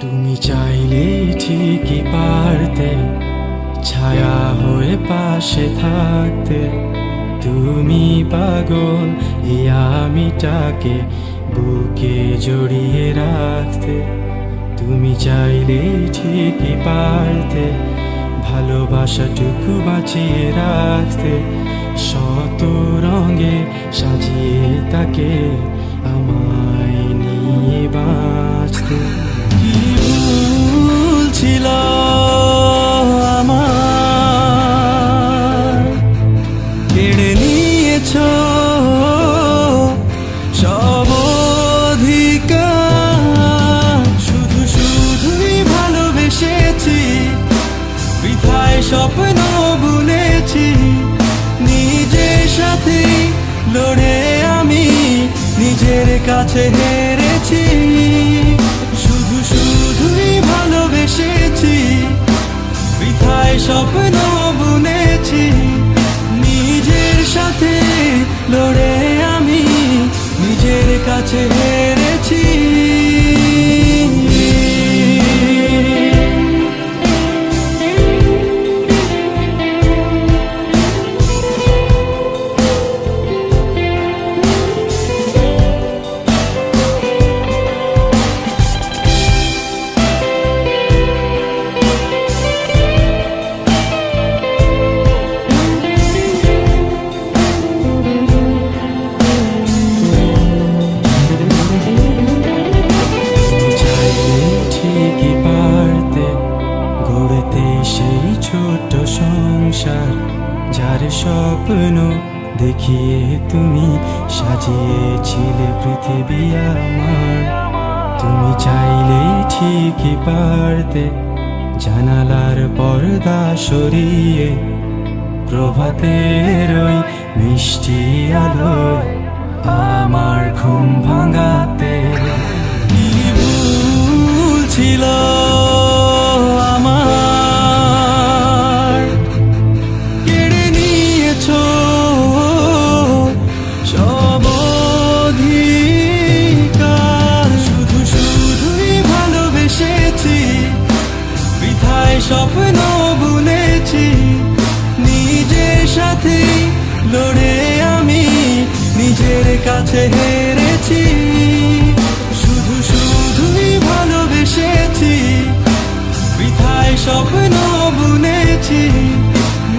তুমি চাইলে ঠিকই পারতে ছায়া হয়ে পাশে থাকতে। তুমি পাগল এই আমিটাকে বুকে জড়িয়ে রাখতে। তুমি চাইলে ঠিকই পারতে ভালোবাসাটুকু বাঁচিয়ে রাখতে। শত রঙে সাজিয়ে তাকে আমায় নিয়ে বাঁচতে। কি ভুল ছিল আমার, কেড়ে নিয়েছ সব অধিকার। শুধু শুধুই ভালোবেসেছি, বৃথায় স্বপ্ন বুনেছি। নিজের সাথে লড়ে আমি নিজের কাছে হেরেছি। শুধু শুধুই ভালোবেসেছি, বৃথায় স্বপ্ন বুনেছি। নিজের সাথে লড়ে আমি নিজের কাছে হেরেছি। সেই ছোট সংসার যার স্বপ্ন দেখিয়ে তুমি সাজিয়েছিলে পৃথিবী আমার। তুমি চাইলেই ঠিকই পারতে জানালার পর্দা সরিয়ে প্রভাতের ওই মিষ্টি আলোয় আমার ঘুম ভাঙাতে। কি ভুল ছিল আমার, কেড়ে নিয়েছ সব অধিকার। শুধু শুধুই ভালোবেসেছি, বৃথায় স্বপ্ন বুনেছি। নিজের সাথে লড়ে আমি নিজের কাছে হেরেছি। শুধু শুধুই ভালোবেসেছি, বৃথায় স্বপ্ন বুনেছি।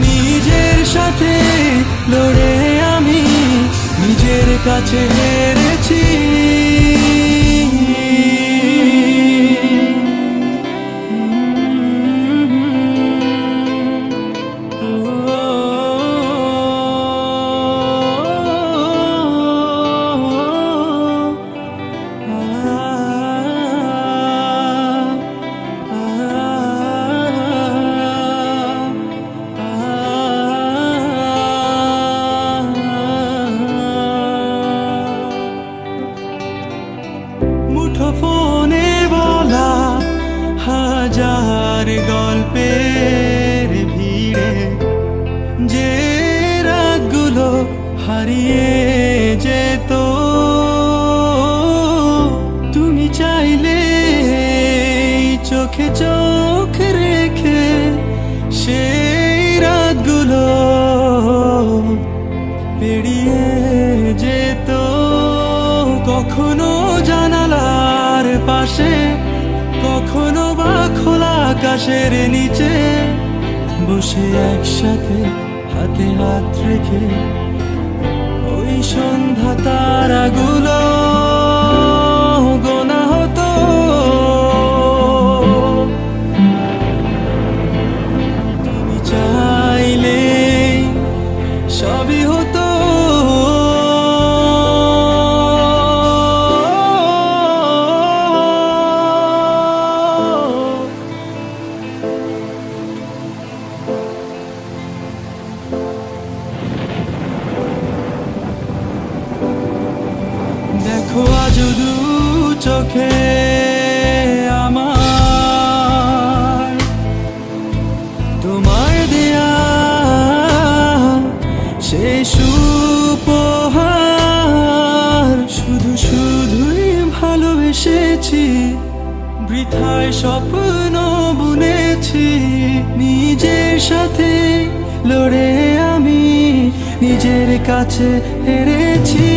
নিজের সাথে লড়ে আমি নিজের কাছে হেরেছি। ফোনে বলা হাজার গল্পের ভিড়ে যে রাতগুলো হারিয়ে যেত। তুমি চাইলে চোখে চোখ রেখে সেই রাতগুলো পেরিয়ে যেত। কখনো জানালার পাশে, কখনো বা খোলা আকাশের নিচে বসে একসাথে হাতে হাত রেখে ওই সন্ধ্যা তারাগুলো গোনা হতো। তুমি চাইলে সবই হতো। শুধু চোখে আমার তোমার দেয়া সেই উপহার। শুধু শুধুই ভালোবেসেছি, বৃথায় স্বপ্ন বুনেছি, নিজের সাথে লড়ে আমি নিজের কাছে হেরেছি।